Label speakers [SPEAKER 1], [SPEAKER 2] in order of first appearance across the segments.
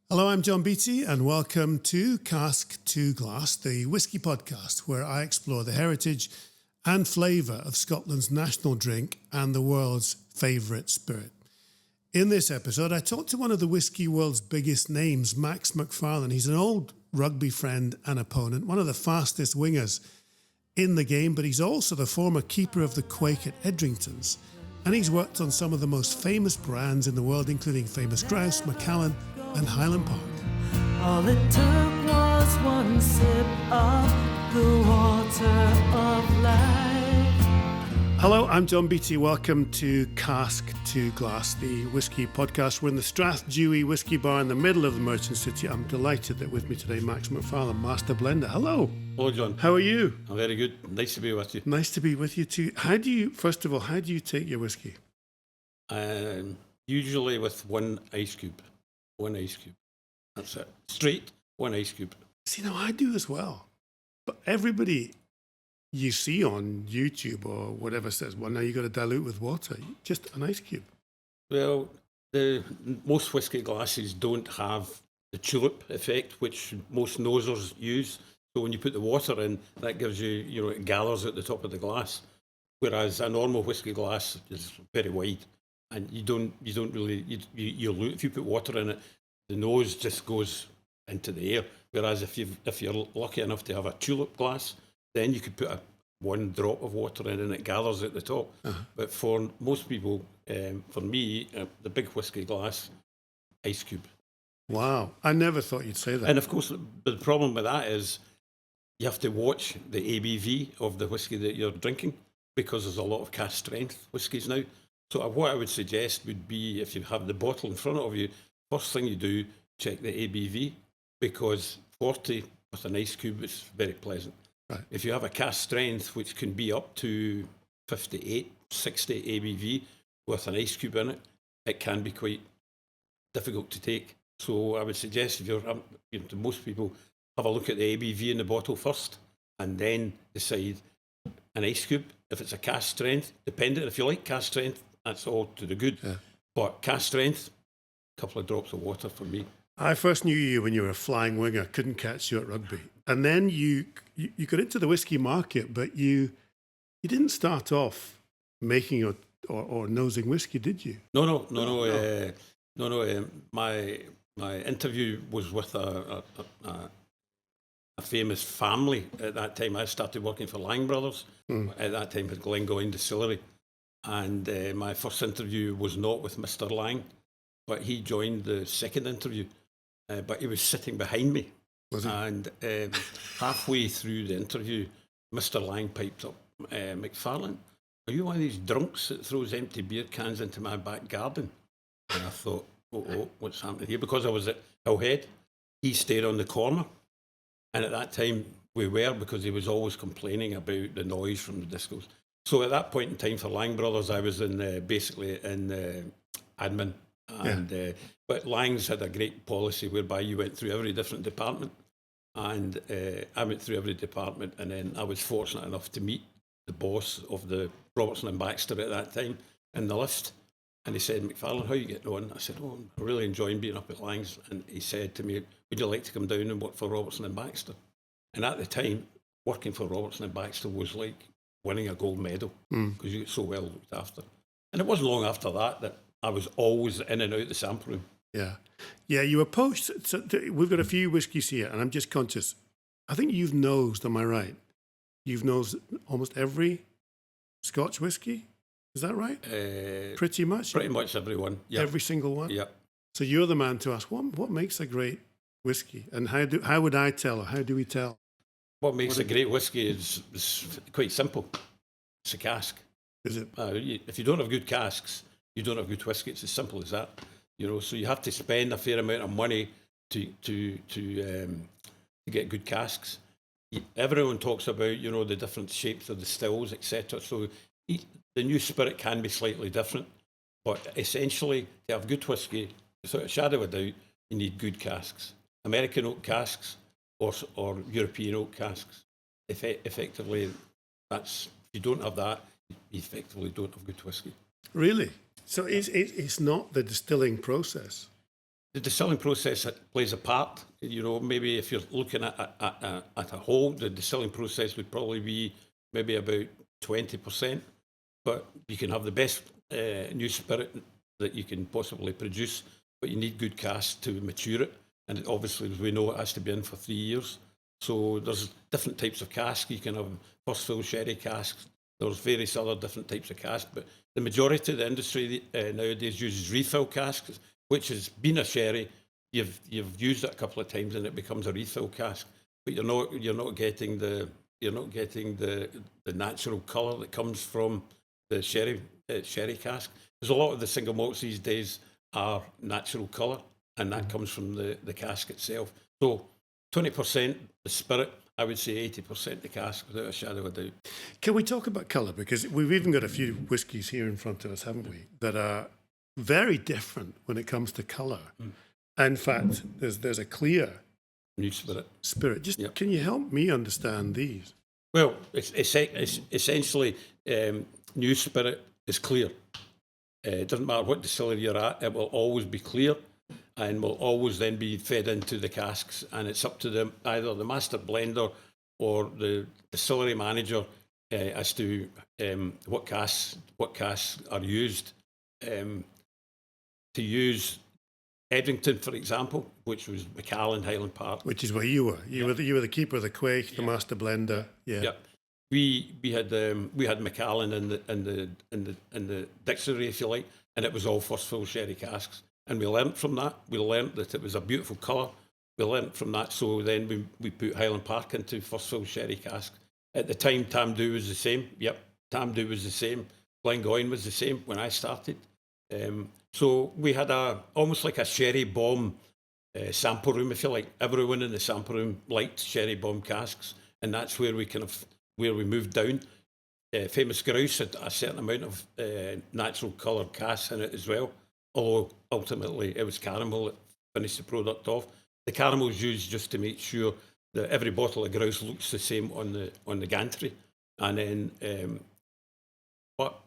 [SPEAKER 1] Hello, I'm John Beattie, and welcome to Cask to Glass, the whisky podcast, where I explore the heritage and flavour of Scotland's national drink and the world's favourite spirit. In this episode, I talked to one of the whisky world's biggest names, Max McFarlane. He's an old rugby friend and opponent, one of the fastest wingers in the game, but he's also the former keeper of the Quaich at Edrington's. And he's worked on some of the most famous brands in the world, including Famous Grouse, Macallan and Highland Park.
[SPEAKER 2] All it took was one sip of the water of life.
[SPEAKER 1] Hello, I'm John Beattie. Welcome to Cask to Glass, the whisky podcast. We're in the Strathdewy Whisky Bar in the middle of the Merchant City. I'm delighted that with me today, Max McFarlane, Master Blender. Hello.
[SPEAKER 3] Hello, John.
[SPEAKER 1] How are you?
[SPEAKER 3] I'm very good. Nice to be with you.
[SPEAKER 1] Nice to be with you too. First of all, how do you take your whisky?
[SPEAKER 3] Usually with one ice cube. One ice cube. That's it. Straight, one ice cube.
[SPEAKER 1] See, now I do as well. But everybody you see on YouTube or whatever says, well, now you got to dilute with water. Just an ice cube.
[SPEAKER 3] Well, most whiskey glasses don't have the tulip effect, which most nosers use. So when you put the water in, that gives you, it gathers at the top of the glass. Whereas a normal whiskey glass is very wide, and you don't really if you put water in it, the nose just goes into the air. Whereas if you're lucky enough to have a tulip glass, then you could put one drop of water in and it gathers at the top. Uh-huh. But for most people, for me, the big whiskey glass, ice cube.
[SPEAKER 1] Wow, I never thought you'd say that.
[SPEAKER 3] And of course, the problem with that is you have to watch the ABV of the whiskey that you're drinking, because there's a lot of cask strength whiskies now. So what I would suggest would be, if you have the bottle in front of you, first thing you do, check the ABV, because 40 with an ice cube is very pleasant. Right. If you have a cask strength, which can be up to 58, 60 ABV with an ice cube in it, it can be quite difficult to take. So I would suggest, if to most people, have a look at the ABV in the bottle first, and then decide an ice cube. If it's a cask strength, dependent, if you like cask strength, that's all to the good. Yeah. But cask strength, a couple of drops of water for me.
[SPEAKER 1] I first knew you when you were a flying winger, couldn't catch you at rugby. And then you got into the whiskey market, but you didn't start off making or nosing whiskey, did you?
[SPEAKER 3] No. My interview was with a famous family at that time. I started working for Lang Brothers at that time at Ardgowan Distillery, and my first interview was not with Mr. Lang, but he joined the second interview. But he was sitting behind me, and halfway through the interview, Mr. Lang piped up, "McFarlane, are you one of these drunks that throws empty beer cans into my back garden?" And I thought, oh, what's happening here? Because I was at Hillhead, he stayed on the corner. And at that time, because he was always complaining about the noise from the discos. So at that point in time for Lang Brothers, I was basically in admin. And but Lang's had a great policy whereby you went through every different department. And I went through every department, and then I was fortunate enough to meet the boss of the Robertson and Baxter at that time in the lift. And he said, "McFarlane, how are you getting on?" I said, "Oh, I'm really enjoying being up at Lang's." And he said to me, "Would you like to come down and work for Robertson and Baxter?" And at the time, working for Robertson and Baxter was like winning a gold medal, because you get so well looked after. And it wasn't long after that I was always in and out the sample room.
[SPEAKER 1] Yeah, you were poached. So we've got a few whiskies here, and I'm just conscious. I think you've nosed, am I right? You've nosed almost every Scotch whiskey. Is that right? Pretty much?
[SPEAKER 3] Pretty much everyone. Yep.
[SPEAKER 1] Every single one?
[SPEAKER 3] Yep.
[SPEAKER 1] So you're the man to ask, what makes a great whiskey? And how would I tell, or how do we tell?
[SPEAKER 3] What makes a great whiskey is quite simple. It's a cask.
[SPEAKER 1] Is it?
[SPEAKER 3] If you don't have good casks, you don't have good whiskey. It's as simple as that. So you have to spend a fair amount of money to get good casks. Everyone talks about, the different shapes of the stills, etc. So the new spirit can be slightly different, but essentially, to have good whiskey, without a shadow of a doubt, you need good casks. American oak casks or European oak casks. Effectively, if you don't have that, you effectively don't have good whiskey.
[SPEAKER 1] Really? So it's not the distilling process?
[SPEAKER 3] the distilling process plays a part. You know, maybe if you're looking at a whole, the distilling process would probably be maybe about 20%. But you can have the best new spirit that you can possibly produce, but you need good cask to mature it. And obviously, as we know, it has to be in for 3 years. So there's different types of cask. You can have first fill sherry casks. There's various other different types of cask, but the majority of the industry nowadays uses refill casks, which has been a sherry. You've used it a couple of times and it becomes a refill cask, but you're not getting the natural colour that comes from the sherry cask. Because a lot of the single malts these days are natural colour, and that comes from the cask itself. So 20% the spirit, I would say 80% the cask, without a shadow of a doubt.
[SPEAKER 1] Can we talk about colour? Because we've even got a few whiskies here in front of us, haven't we, that are very different when it comes to colour. In fact, there's a clear
[SPEAKER 3] New spirit.
[SPEAKER 1] Just Can you help me understand these?
[SPEAKER 3] Well, it's essentially new spirit is clear. It doesn't matter what distillery you're at, it will always be clear and will always then be fed into the casks. And it's up to either the master blender or the distillery manager as to what casks are used. To use Edrington, for example, which was Macallan and Highland Park,
[SPEAKER 1] which is where you were. You were the keeper of the Quaich, the master blender. Yeah.
[SPEAKER 3] Yep. We had Macallan in the dictionary, if you like, and it was all first fill sherry casks. And we learnt from that. We learnt that it was a beautiful colour. We learnt from that. So then we put Highland Park into first fill sherry casks. At the time, Tamdhu was the same. Yep, Tamdhu was the same. Ardgowan was the same when I started. So we had almost like a sherry bomb sample room, if you like. Everyone in the sample room liked sherry bomb casks, and that's where we moved down. Famous Grouse had a certain amount of natural coloured casks in it as well, although ultimately it was caramel that finished the product off. The caramel is used just to make sure that every bottle of Grouse looks the same on the gantry. And then, but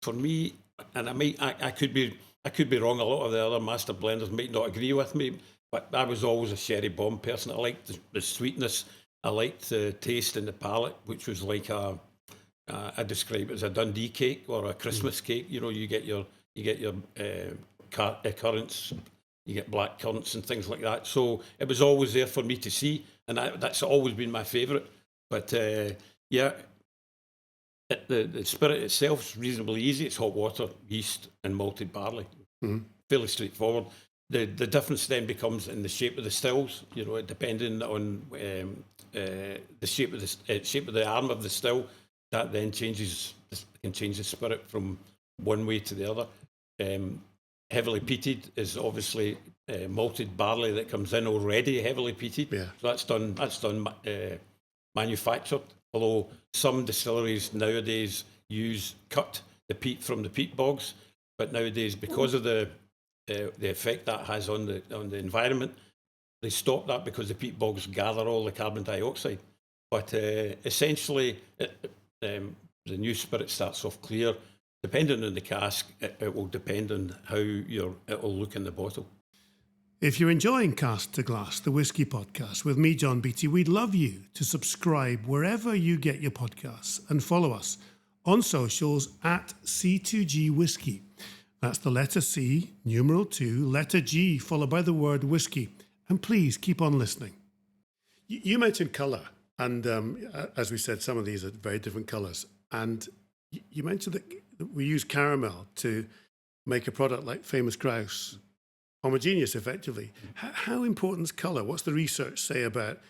[SPEAKER 3] for me, and I could be wrong. A lot of the other master blenders might not agree with me, but I was always a sherry bomb person. I liked the sweetness. I liked the taste in the palate, which was like I describe it as a Dundee cake or a Christmas cake. You know, you get your currants, you get black currants and things like that. So it was always there for me to see, and that's always been my favourite. But the spirit itself is reasonably easy. It's hot water, yeast, and malted barley. Fairly straightforward. The difference then becomes in the shape of the stills. You know, depending on the shape of the arm of the still, that then can change the spirit from one way to the other. Heavily peated is obviously malted barley that comes in already heavily peated. Yeah. So that's done manufactured. Although some distilleries nowadays cut the peat from the peat bogs, but nowadays because of the effect that has on the environment, they stop that because the peat bogs gather all the carbon dioxide. But essentially, the new spirit starts off clear. Depending on the cask, it will depend on how it will look in the bottle.
[SPEAKER 1] If you're enjoying Cask to Glass, the Whisky podcast with me, John Beattie, we'd love you to subscribe wherever you get your podcasts and follow us on socials at C2G Whisky. That's the letter C, numeral 2, letter G, followed by the word whiskey. And please keep on listening. You mentioned colour, and as we said, some of these are very different colours. And you mentioned that we use caramel to make a product like Famous Grouse. Homogeneous, effectively. How important is colour? What's the research say about?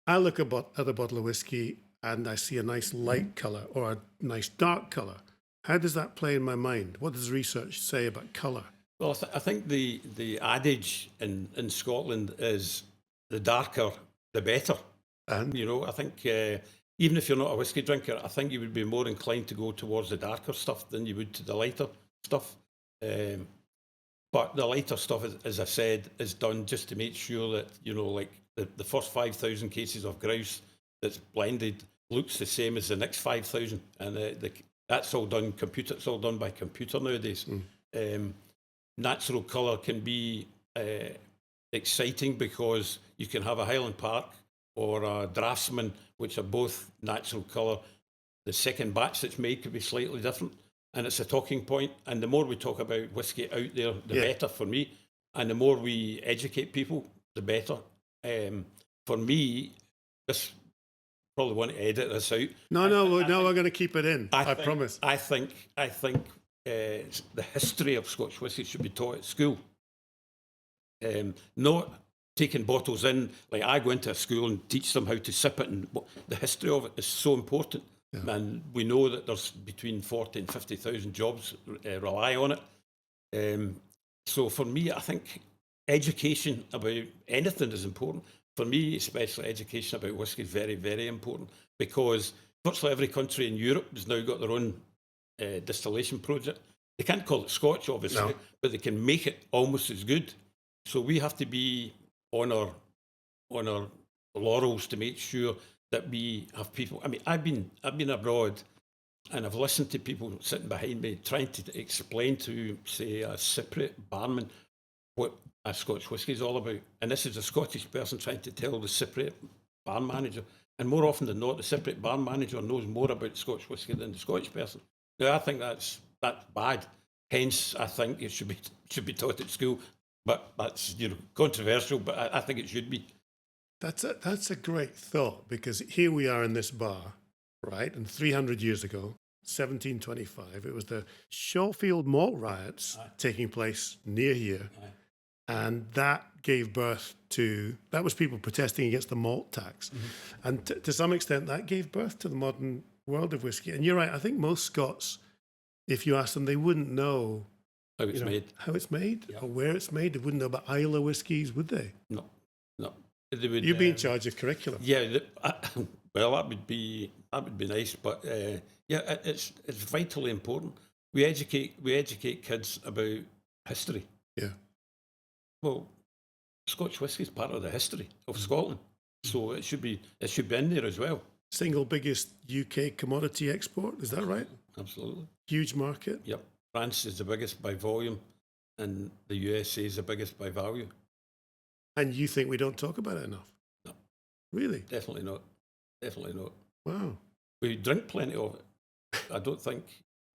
[SPEAKER 1] I look at a bottle of whiskey and I see a nice light colour or a nice dark colour. How does that play in my mind? What does research say about colour?
[SPEAKER 3] Well, I think the adage in Scotland is the darker, the better. And you know, I think even if you're not a whiskey drinker, I think you would be more inclined to go towards the darker stuff than you would to the lighter stuff. But the lighter stuff, as I said, is done just to make sure that, you know, like the first 5,000 cases of grouse that's blended looks the same as the next 5,000. And that's all done computer. It's all done by computer nowadays. Natural colour can be exciting because you can have a Highland Park or a Draftsman, which are both natural colour. The second batch that's made could be slightly different, and it's a talking point. And the more we talk about whiskey out there, the better for me. And the more we educate people, the better. For me, this probably want to edit this out.
[SPEAKER 1] No, we're going to keep it in. I promise.
[SPEAKER 3] I think the history of Scotch whisky should be taught at school. Not taking bottles in, like I go into a school and teach them how to sip it, and the history of it is so important. Yeah. And we know that there's between 40 and 50,000 jobs rely on it. So for me, I think education about anything is important. For me, especially education about whisky is very, very important, because virtually every country in Europe has now got their own distillation project. They can't call it Scotch, obviously, but they can make it almost as good. So we have to be on our laurels to make sure that we have people. I mean, I've been abroad, and I've listened to people sitting behind me trying to explain to, say, a Cypriot barman what a Scotch whisky is all about. And this is a Scottish person trying to tell the Cypriot barn manager. And more often than not, the Cypriot barn manager knows more about Scotch whisky than the Scottish person. Now, I think that's bad. Hence, I think it should be taught at school. But that's controversial. But I think it should be.
[SPEAKER 1] That's a great thought, because here we are in this bar, right? And 300 years ago, 1725, it was the Shawfield malt riots taking place near here. And that gave birth to, that was people protesting against the malt tax. Mm-hmm. And to some extent, that gave birth to the modern world of whiskey. And you're right, I think most Scots, if you ask them, they wouldn't know how it's made or where it's made. They wouldn't know about Islay whiskies, would they?
[SPEAKER 3] No. They would,
[SPEAKER 1] you'd be in charge of curriculum.
[SPEAKER 3] Yeah, well, that would be nice. But it's vitally important. We educate kids about history.
[SPEAKER 1] Yeah.
[SPEAKER 3] Well, Scotch whisky is part of the history of Scotland, so it should be in there as well.
[SPEAKER 1] Single biggest UK commodity export, is that right?
[SPEAKER 3] Absolutely.
[SPEAKER 1] Huge market.
[SPEAKER 3] Yep. France is the biggest by volume, and the USA is the biggest by value.
[SPEAKER 1] And you think we don't talk about it enough?
[SPEAKER 3] No.
[SPEAKER 1] Really?
[SPEAKER 3] Definitely not. Definitely not.
[SPEAKER 1] Wow.
[SPEAKER 3] We drink plenty of it. I don't think.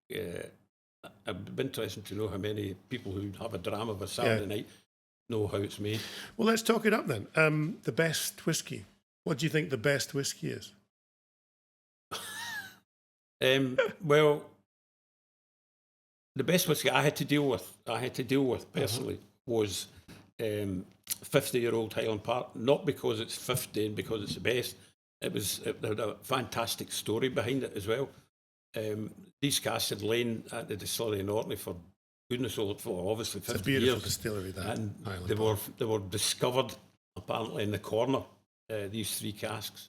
[SPEAKER 3] It'd be interesting to know how many people who have a dram of a Saturday night know how it's made.
[SPEAKER 1] Well, let's talk it up then. The best whiskey. What do you think the best whiskey is?
[SPEAKER 3] Well, the best whiskey I had to deal with personally was 50-year-old Highland Park. Not because it's 50 and because it's the best. It had a fantastic story behind it as well. These casks had lain at the distillery in Orkney for goodness for obviously 50 years.
[SPEAKER 1] It's a beautiful distillery, that.
[SPEAKER 3] And
[SPEAKER 1] Highland
[SPEAKER 3] they were discovered apparently in the corner, these three casks.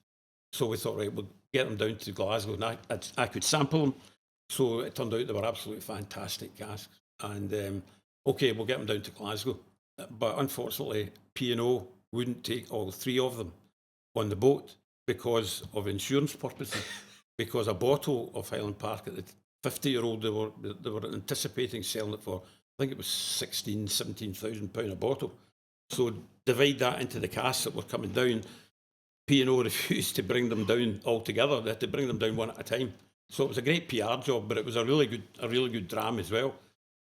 [SPEAKER 3] So we thought, right, we'll get them down to Glasgow, and I could sample them. So it turned out they were absolutely fantastic casks. And okay, we'll get them down to Glasgow. But unfortunately, P&O wouldn't take all three of them on the boat because of insurance purposes. Because a bottle of Highland Park at the 50-year-old, they were anticipating selling it for, I think it was £17,000 a bottle. So divide that into the casks that were coming down. P&O refused to bring them down altogether. They had to bring them down one at a time. So it was a great PR job, but it was a really good dram as well.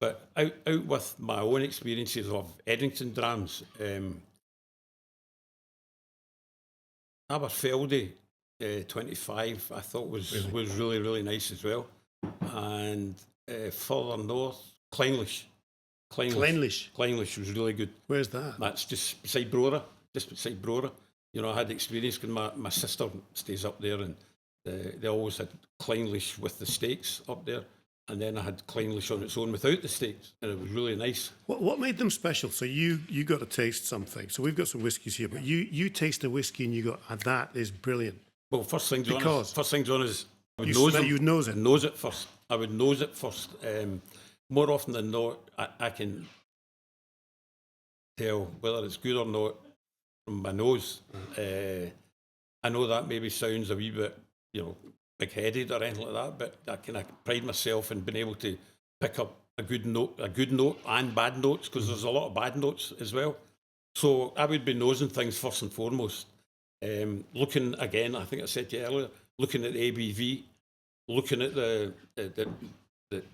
[SPEAKER 3] But out with my own experiences of Edrington drams, Aberfeldy 25 I thought was really, really nice as well. And further north, Clynelish was really good.
[SPEAKER 1] Where's that?
[SPEAKER 3] That's just beside Brora. I had experience because my sister stays up there, and they always had Clynelish with the steaks up there. And then I had Clynelish on its own without the steaks, and it was really nice.
[SPEAKER 1] What made them special? So you got to taste something. So we've got some whiskies here, but you taste a whiskey and you go, that is brilliant.
[SPEAKER 3] Well, first things on is I would
[SPEAKER 1] nose it
[SPEAKER 3] first. I would nose it first. More often than not, I can tell whether it's good or not from my nose. I know that maybe sounds a wee bit, big-headed or anything like that, but I kind of pride myself in being able to pick up a good note and bad notes, because there's a lot of bad notes as well. So I would be nosing things first and foremost. Looking again, I think I said to you earlier, looking at the ABV, looking at the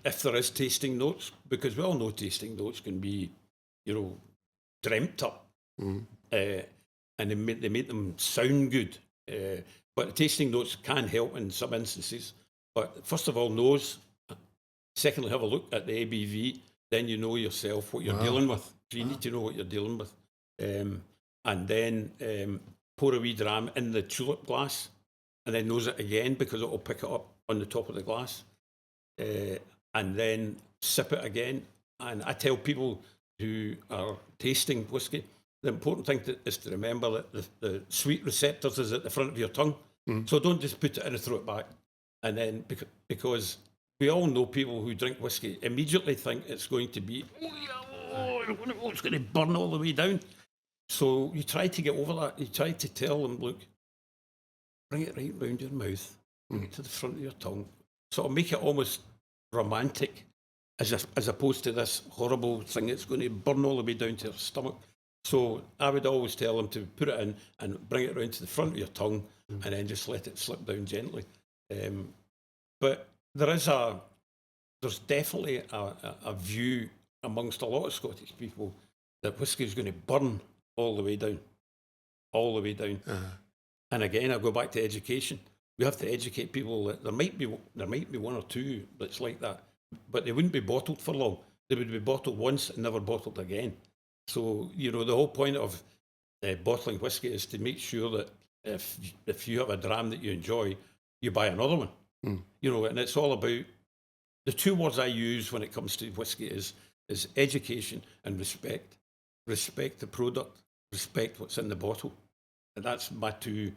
[SPEAKER 3] if there is tasting notes, because we all know tasting notes can be, dreamt up, and they make them sound good. But the tasting notes can help in some instances. But first of all, nose. Secondly, have a look at the ABV. Then you know yourself what you're dealing with. So you need to know what you're dealing with. And then pour a wee dram in the tulip glass, and then nose it again because it will pick it up on the top of the glass. And then sip it again. And I tell people who are tasting whiskey, the important thing is to remember that the sweet receptors is at the front of your tongue. So don't just put it in and throw it back. And then, because we all know people who drink whiskey immediately think it's going to be, it's going to burn all the way down. So you try to get over that. You try to tell them, look, bring it right round your mouth, bring it to the front of your tongue. Sort of make it almost romantic, as opposed to this horrible thing that's going to burn all the way down to your stomach. So I would always tell them to put it in and bring it round to the front of your tongue, and then just let it slip down gently. But there's definitely a view amongst a lot of Scottish people that whiskey is going to burn all the way down. And again, I go back to education. We have to educate people that there might be one or two that's like that, but they wouldn't be bottled for long. They would be bottled once and never bottled again. So, the whole point of bottling whiskey is to make sure that if you have a dram that you enjoy, you buy another one. And it's all about, the two words I use when it comes to whiskey is education and respect. Respect the product, respect what's in the bottle. And that's my two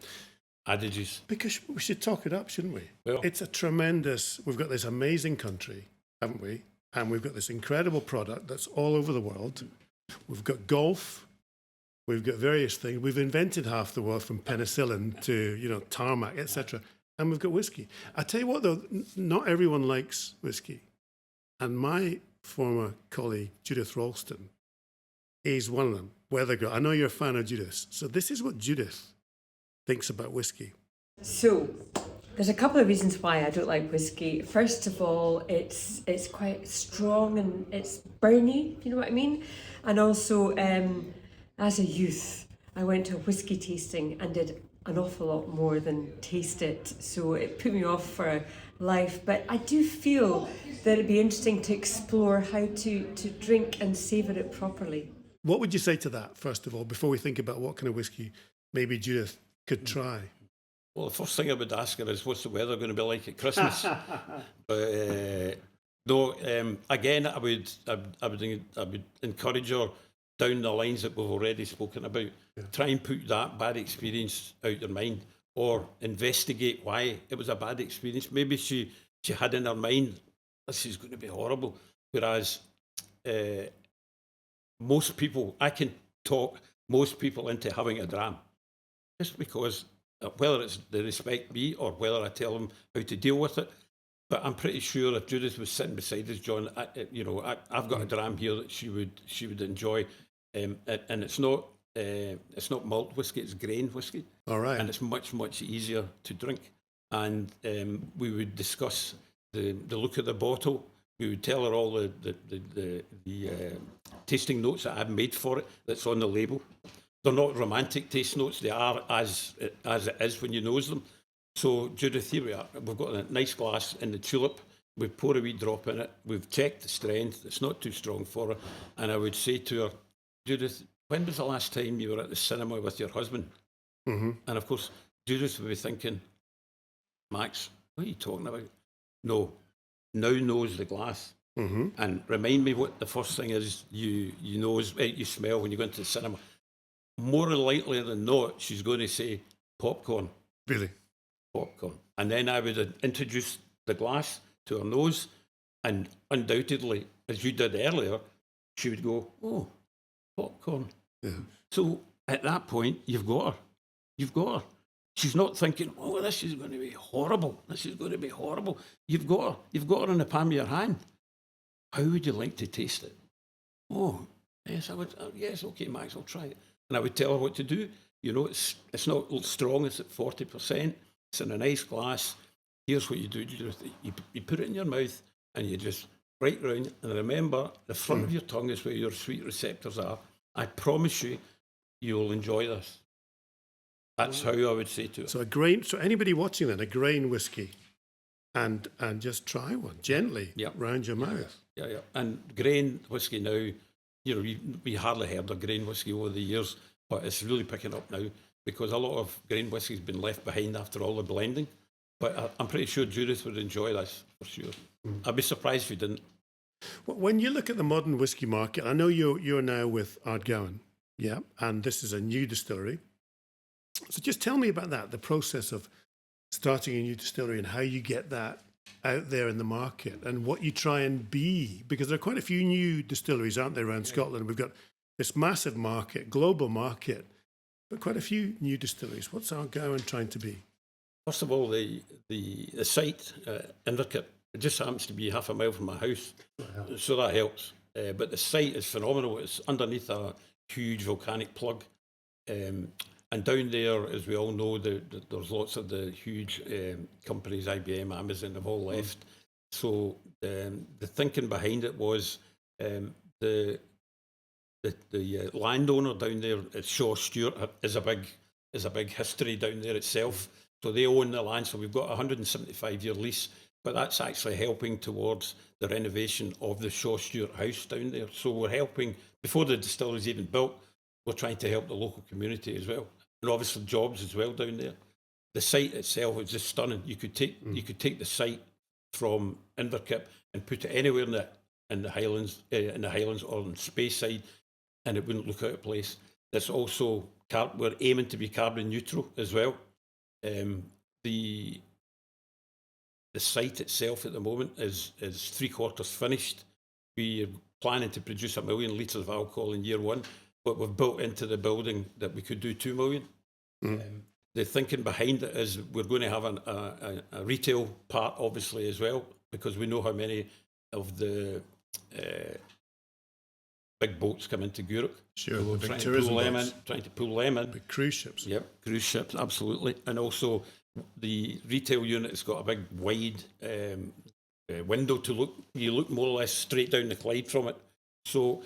[SPEAKER 3] adages.
[SPEAKER 1] Because we should talk it up, shouldn't we?
[SPEAKER 3] Well,
[SPEAKER 1] it's we've got this amazing country, haven't we? And we've got this incredible product that's all over the world. We've got golf. We've got various things. We've invented half the world, from penicillin to, tarmac, etc. And we've got whiskey. I tell you what, though, not everyone likes whiskey. And my former colleague, Judith Ralston, is one of them. Weather girl. I know you're a fan of Judith. So this is what Judith thinks about whiskey.
[SPEAKER 4] So there's a couple of reasons why I don't like whiskey. First of all, it's quite strong and it's burny, if you know what I mean. And also, as a youth, I went to a whiskey tasting and did an awful lot more than taste it. So it put me off for life. But I do feel that it'd be interesting to explore how to drink and savour it properly.
[SPEAKER 1] What would you say to that, first of all, before we think about what kind of whiskey maybe Judith could try?
[SPEAKER 3] Well, the first thing I would ask her is, what's the weather going to be like at Christmas? But again, I would encourage her down the lines that we've already spoken about. Yeah. Try and put that bad experience out your mind, or investigate why it was a bad experience. Maybe she had in her mind, this is going to be horrible. Whereas I can talk most people into having a dram, just because, whether it's they respect me or whether I tell them how to deal with it. But I'm pretty sure if Judith was sitting beside us, John, I've got a dram here that she would enjoy, and it's not malt whiskey, it's grain whiskey.
[SPEAKER 1] All right.
[SPEAKER 3] And it's much easier to drink. And we would discuss the look of the bottle. We would tell her all the tasting notes that I've made for it that's on the label. They're not romantic taste notes. They are as it is when you nose them. So, Judith, here we are. We've got a nice glass in the tulip. We pour a wee drop in it. We've checked the strength. It's not too strong for her. And I would say to her, Judith, when was the last time you were at the cinema with your husband? Mm-hmm. And, of course, Judith would be thinking, Max, what are you talking about? No. Now nose the glass. Mm-hmm. And remind me what the first thing is you smell when you go into the cinema. More likely than not, she's going to say popcorn.
[SPEAKER 1] Really?
[SPEAKER 3] Popcorn. And then I would introduce the glass to her nose, and undoubtedly, as you did earlier, she would go, oh, popcorn. Yeah. So at that point, you've got her. You've got her. She's not thinking, oh, this is going to be horrible. This is going to be horrible. You've got her. You've got her in the palm of your hand. How would you like to taste it? Oh, yes, I would. Yes, okay, Max, I'll try it. and I would tell her what to do. It's not strong, it's at 40%. It's in a nice glass. Here's what you do. You put it in your mouth and you just right round. And remember, the front of your tongue is where your sweet receptors are. I promise you, you'll enjoy this. That's how I would say to it.
[SPEAKER 1] So anybody watching then, a grain whiskey, and just try one gently round your mouth.
[SPEAKER 3] Yeah. And grain whiskey now, we hardly heard of grain whiskey over the years, but it's really picking up now because a lot of grain whiskey's been left behind after all the blending. But I'm pretty sure Judith would enjoy this for sure. I'd be surprised if you didn't.
[SPEAKER 1] When you look at the modern whiskey market, I know you're now with Ardgowan, and this is a new distillery. So just tell me about that, the process of starting a new distillery and how you get that out there in the market and what you try and be, because there are quite a few new distilleries, aren't there, around Scotland? We've got this massive market, global market, but quite a few new distilleries. What's Ardgowan trying to be?
[SPEAKER 3] First of all, the site, Inverkip, it just happens to be half a mile from my house, so that helps. But the site is phenomenal. It's underneath a huge volcanic plug. And down there, as we all know, there's lots of the huge companies, IBM, Amazon, have all left. So the thinking behind it was the landowner down there, Shaw Stewart, is a big history down there itself. So they own the land. So we've got a 175-year lease, but that's actually helping towards the renovation of the Shaw Stewart house down there. So we're helping, before the distillery is even built, we're trying to help the local community as well. And obviously jobs as well down there. The site itself is just stunning. You could take the site from Inverkip and put it anywhere in the Highlands or on Speyside, and it wouldn't look out of place. There's also we're aiming to be carbon neutral as well. The site itself at the moment is 3/4 finished. We're planning to produce 1 million litres of alcohol in year one, but we've built into the building that we could do 2 million. The thinking behind it is we're going to have a retail part, obviously, as well, because we know how many of the big boats come into Europe.
[SPEAKER 1] Sure,
[SPEAKER 3] so we're
[SPEAKER 1] big
[SPEAKER 3] trying to pull them in.
[SPEAKER 1] Big cruise ships.
[SPEAKER 3] Yep, cruise ships, absolutely. And also the retail unit has got a big wide window to look. You look more or less straight down the Clyde from it. So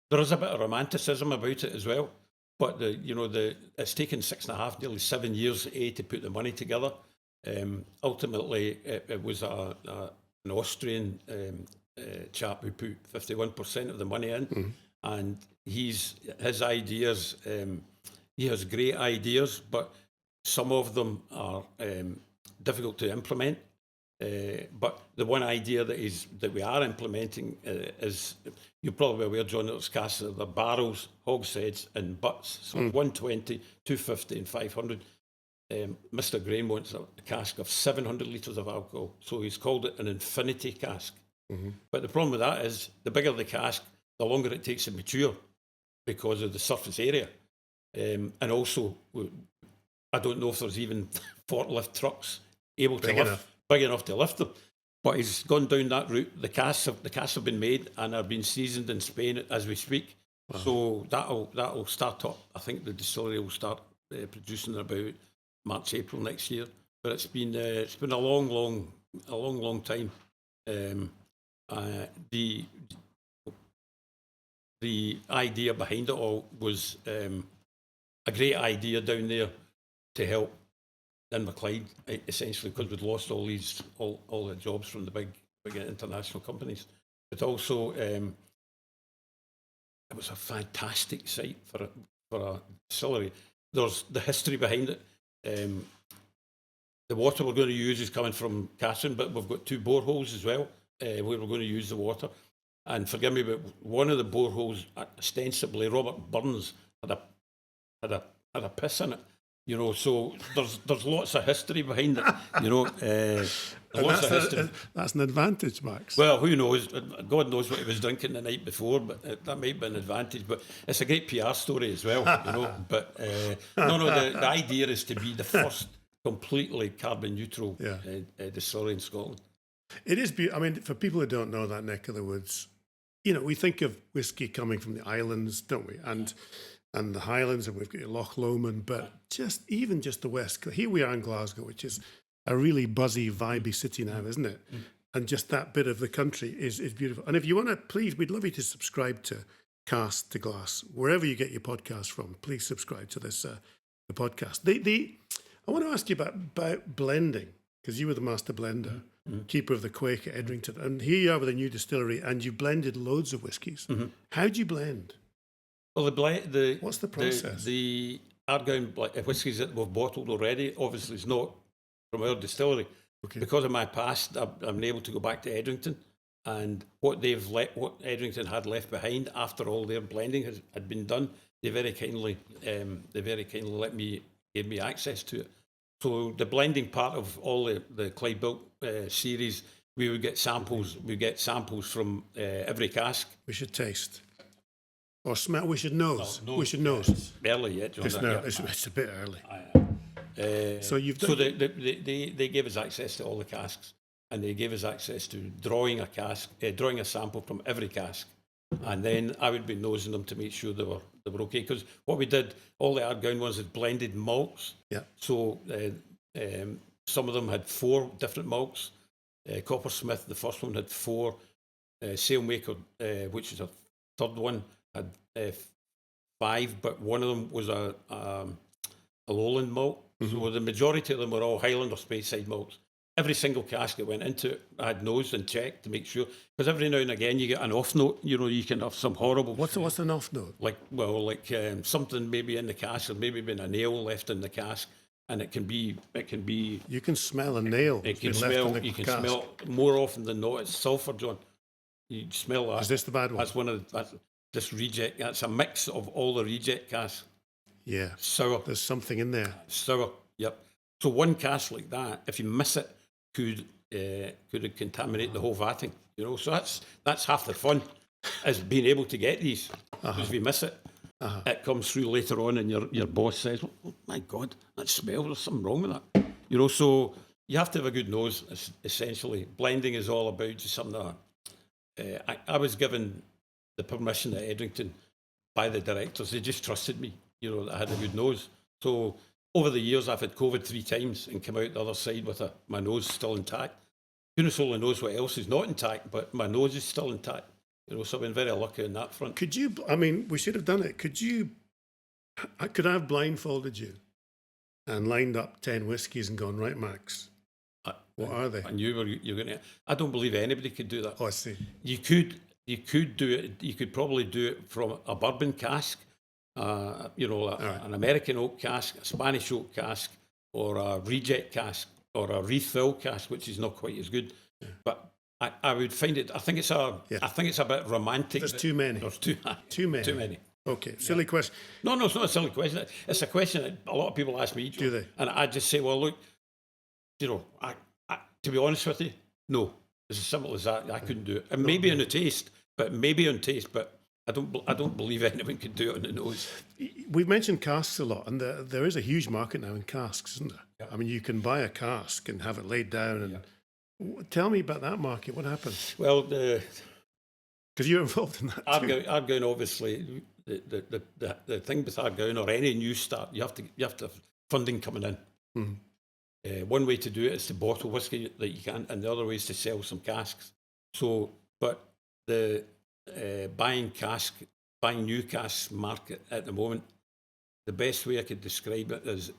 [SPEAKER 3] there is a bit of romanticism about it as well. But it's taken 6.5, nearly 7 years to put the money together. Ultimately, it was an Austrian chap who put 51% of the money in, and his ideas. He has great ideas, but some of them are difficult to implement. But the one idea that we are implementing is, you're probably aware, John, that there's casks, the barrels, hogsheads and butts. So 120, 250 and 500. Mr. Graham wants a cask of 700 litres of alcohol. So he's called it an infinity cask. But the problem with that is, the bigger the cask, the longer it takes to mature because of the surface area. And also, I don't know if there's even forklift trucks able to big enough to lift them. But he's gone down that route. The casks have been made and are being seasoned in Spain as we speak. Wow. So that'll start up. I think the distillery will start producing about March, April next year. But it's been a long time. The idea behind it all was a great idea down there to help in Macleod, essentially, because we'd lost all the jobs from the big international companies. But also, it was a fantastic site for a distillery. There's the history behind it. The water we're going to use is coming from Catherine, but we've got 2 boreholes as well where we're going to use the water. And forgive me, but one of the boreholes, ostensibly, Robert Burns had a piss in it. So there's lots of history behind it. Lots of history.
[SPEAKER 1] That's an advantage, Max.
[SPEAKER 3] Well, who knows? God knows what he was drinking the night before, but that might be an advantage. But it's a great PR story as well, But the idea is to be the first completely carbon neutral distillery in Scotland.
[SPEAKER 1] It is beautiful. I mean, for people who don't know that neck of the woods, we think of whiskey coming from the islands, don't we? And and the Highlands, and we've got your Loch Lomond, but just the West. Here we are in Glasgow, which is a really buzzy, vibey city now, isn't it? And just that bit of the country is beautiful. And if you want to, please, we'd love you to subscribe to Cask to Glass, wherever you get your podcast from. Please subscribe to this the podcast. I want to ask you about blending, because you were the master blender, keeper of the Quaich at Edrington, and here you are with a new distillery, and you've blended loads of whiskies. How do you blend?
[SPEAKER 3] Well,
[SPEAKER 1] What's the process?
[SPEAKER 3] The Ardgowan whiskies that we've bottled already, obviously, is not from our distillery.
[SPEAKER 1] Okay.
[SPEAKER 3] Because of my past, I'm able to go back to Edrington, and what Edrington had left behind after all their blending had been done, they very kindly gave me access to it. So the blending part of all the Clydebuilt series, we would get samples. We get samples from every cask.
[SPEAKER 1] We should taste. Or smell. We should nose.
[SPEAKER 3] No,
[SPEAKER 1] we should nose.
[SPEAKER 3] It's early yet, John.
[SPEAKER 1] It's a bit early. So you've done.
[SPEAKER 3] So they gave us access to all the casks, and they gave us access to drawing a sample from every cask, and then I would be nosing them to make sure they were okay. Because what we did, all the Ardgowan ones had blended malts.
[SPEAKER 1] Yeah.
[SPEAKER 3] So some of them had 4 different malts. Coppersmith, the first one, had 4. Sailmaker, which is a third one, had 5, but one of them was a lowland malt. So the majority of them were all Highland or Speyside malts. Every single cask that went into it, I had nosed and checked to make sure. Because every now and again you get an off note. You can have some horrible.
[SPEAKER 1] What's an off note?
[SPEAKER 3] Like something maybe in the cask, or maybe been a nail left in the cask, and it can be.
[SPEAKER 1] You can smell a nail.
[SPEAKER 3] It can
[SPEAKER 1] left in
[SPEAKER 3] smell.
[SPEAKER 1] the
[SPEAKER 3] You can
[SPEAKER 1] cask.
[SPEAKER 3] smell more often than not. It's sulphur, John. You smell that.
[SPEAKER 1] Is this the bad one?
[SPEAKER 3] That's one of this reject. That's a mix of all the reject casks.
[SPEAKER 1] Yeah.
[SPEAKER 3] Sour.
[SPEAKER 1] There's something in there.
[SPEAKER 3] Sour. Yep. So one cask like that, if you miss it, could contaminate the whole vatting. So that's half the fun, is being able to get these. Because if you miss it, it comes through later on, and your boss says, "Oh my God, that smells. There's something wrong with that." So you have to have a good nose. Essentially, blending is all about just something that I was given the permission at Edrington by the directors. They just trusted me, that I had a good nose. So over the years, I've had COVID 3 times and come out the other side with my nose still intact. Goodness only knows what else is not intact, but my nose is still intact. So I've been very lucky on that front.
[SPEAKER 1] Could you? we should have done it. Could I have blindfolded you and lined up 10 whiskies and gone, right, Max? What are they?
[SPEAKER 3] I knew you were going to. I don't believe anybody could do that.
[SPEAKER 1] Oh, I see.
[SPEAKER 3] You could do it. You could probably do it from a bourbon cask, an American oak cask, a Spanish oak cask, or a reject cask, or a refill cask, which is not quite as good. Yeah. But I would find it. I think it's a bit romantic.
[SPEAKER 1] There's too many.
[SPEAKER 3] There's too many.
[SPEAKER 1] Too many. Okay, silly question.
[SPEAKER 3] No, it's not a silly question. It's a question that a lot of people ask me.
[SPEAKER 1] Do they?
[SPEAKER 3] And I just say, well, look, to be honest with you, no. It's as simple as that. I couldn't do it. And maybe on taste, but I don't believe anyone could do it on the nose.
[SPEAKER 1] We've mentioned casks a lot, and there is a huge market now in casks, isn't there?
[SPEAKER 3] Yeah.
[SPEAKER 1] You can buy a cask and have it laid down. And tell me about that market. What happened?
[SPEAKER 3] Well,
[SPEAKER 1] because you're involved in that too.
[SPEAKER 3] Ardgowan, obviously, the thing with Ardgowan or any new start, you have to have funding coming in.
[SPEAKER 1] Mm-hmm.
[SPEAKER 3] One way to do it is to bottle whiskey that you can, and the other way is to sell some casks. So, but the buying new casks market at the moment, the best way I could describe it is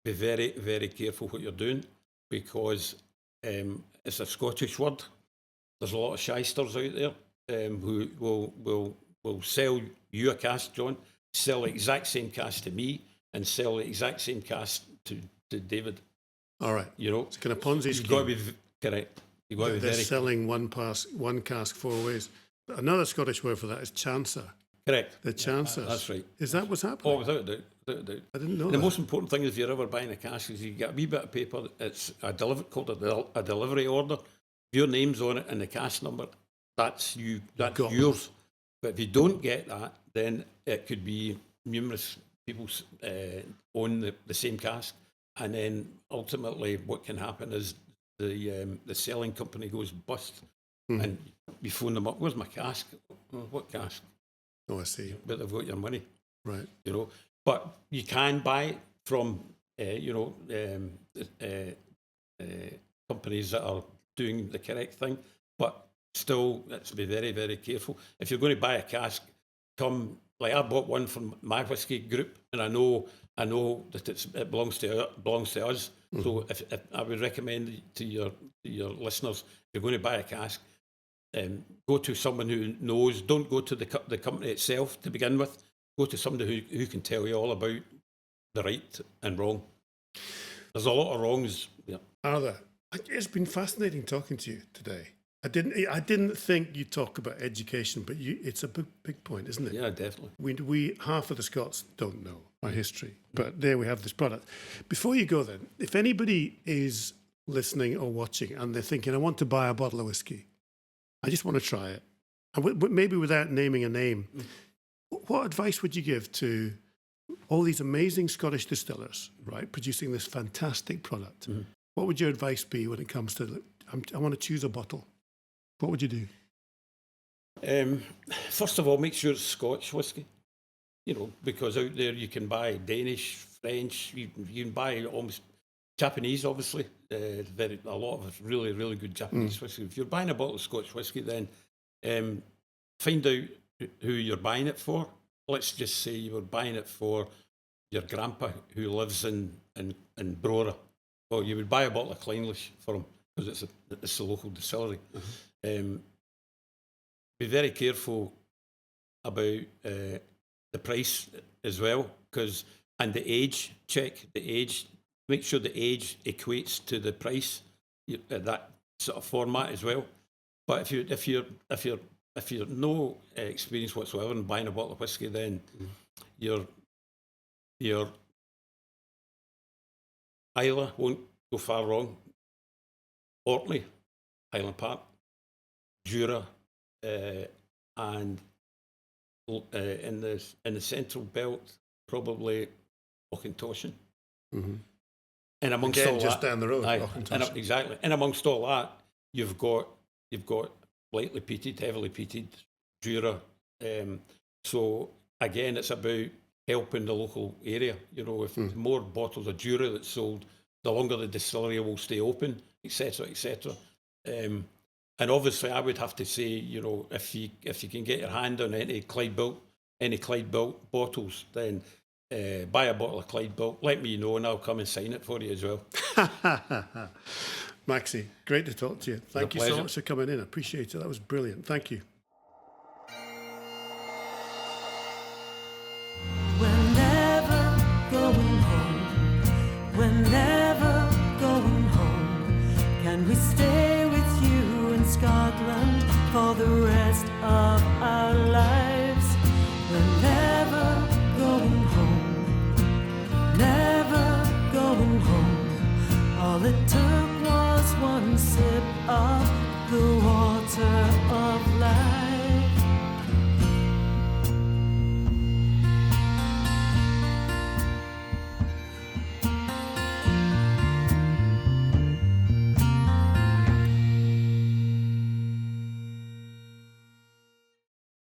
[SPEAKER 3] be very, very careful what you're doing, because it's a Scottish word. There's a lot of shysters out there who will sell you a cask, John, sell the exact same cask to me, and sell the exact same cask to David.
[SPEAKER 1] All right.
[SPEAKER 3] It's
[SPEAKER 1] kind of Ponzi scheme.
[SPEAKER 3] You've got to be correct. You've got to be
[SPEAKER 1] They're
[SPEAKER 3] very
[SPEAKER 1] selling one cask 4 ways. Another Scottish word for that is chancer.
[SPEAKER 3] correct.
[SPEAKER 1] The chancers.
[SPEAKER 3] That's right.
[SPEAKER 1] Is that what's happening?
[SPEAKER 3] Oh, without a doubt. Without a doubt.
[SPEAKER 1] I didn't know
[SPEAKER 3] The
[SPEAKER 1] that.
[SPEAKER 3] most important thing is if you're ever buying a cask is you get a wee bit of paper. It's called a delivery order. If your name's on it and the cask number, that's you. That's
[SPEAKER 1] Got it.
[SPEAKER 3] yours. But if you don't get that, then it could be numerous people own the same cask, and then ultimately what can happen is the selling company goes bust, and you phone them up. Where's my cask? What cask?
[SPEAKER 1] Oh, I see.
[SPEAKER 3] but they've got your money.
[SPEAKER 1] Right.
[SPEAKER 3] You know, but you can buy it from companies that are doing the correct thing, but still, let's be very, very careful. If you're going to buy a cask, I bought one from my whiskey group, and I know that it belongs to us. Mm-hmm. So if I would recommend to your listeners, if you're going to buy a cask, go to someone who knows. Don't go to the company itself to begin with. Go to somebody who can tell you all about the right and wrong. There's a lot of wrongs. Yeah. Are there?
[SPEAKER 1] It's been fascinating talking to you today. I didn't think you'd talk about education, but it's a big point, isn't it?
[SPEAKER 3] Yeah, definitely.
[SPEAKER 1] We half of the Scots don't know our history, but there we have this product. Before you go then, if anybody is listening or watching and they're thinking, I want to buy a bottle of whiskey, I just want to try it, maybe without naming a name, what advice would you give to all these amazing Scottish distillers, right, producing this fantastic product? Mm-hmm. What would your advice be when it comes to, I want to choose a bottle? What would you do?
[SPEAKER 3] First of all, make sure it's Scotch whiskey. You know, because out there you can buy Danish, French, you can buy almost Japanese, obviously. A lot of really, really good Japanese whiskey. If you're buying a bottle of Scotch whiskey, then find out who you're buying it for. Let's just say you were buying it for your grandpa who lives in Brora. Well, you would buy a bottle of Clydebuilt for him because it's the local distillery. Mm-hmm. Be very careful about the price as well, and the age. Check the age. Make sure the age equates to the price. That sort of format as well. But if you're no experience whatsoever in buying a bottle of whiskey, then your Isla won't go far wrong. Orkney, Highland Park, Jura, and in the central belt, probably Auchentoshan. Mm-hmm. And amongst
[SPEAKER 1] again,
[SPEAKER 3] all
[SPEAKER 1] just
[SPEAKER 3] that,
[SPEAKER 1] down the road,
[SPEAKER 3] exactly. And amongst all that, you've got lightly peated, heavily peated Jura. So again, it's about helping the local area. You know, if the more bottles of Jura that's sold, the longer the distillery will stay open, etc., etc. And obviously, I would have to say, you know, if you can get your hand on any Clydebuilt bottles, then buy a bottle of Clydebuilt. Let me know, and I'll come and sign it for you as well.
[SPEAKER 1] Maxie, great to talk to you. Thank you so much for coming in. I appreciate it. That was brilliant. Thank you.
[SPEAKER 2] We're never going home. We're never going home. Can we stay with you in Scotland for the rest of our lives? We're never going home. Never going home. All it took was one sip of the water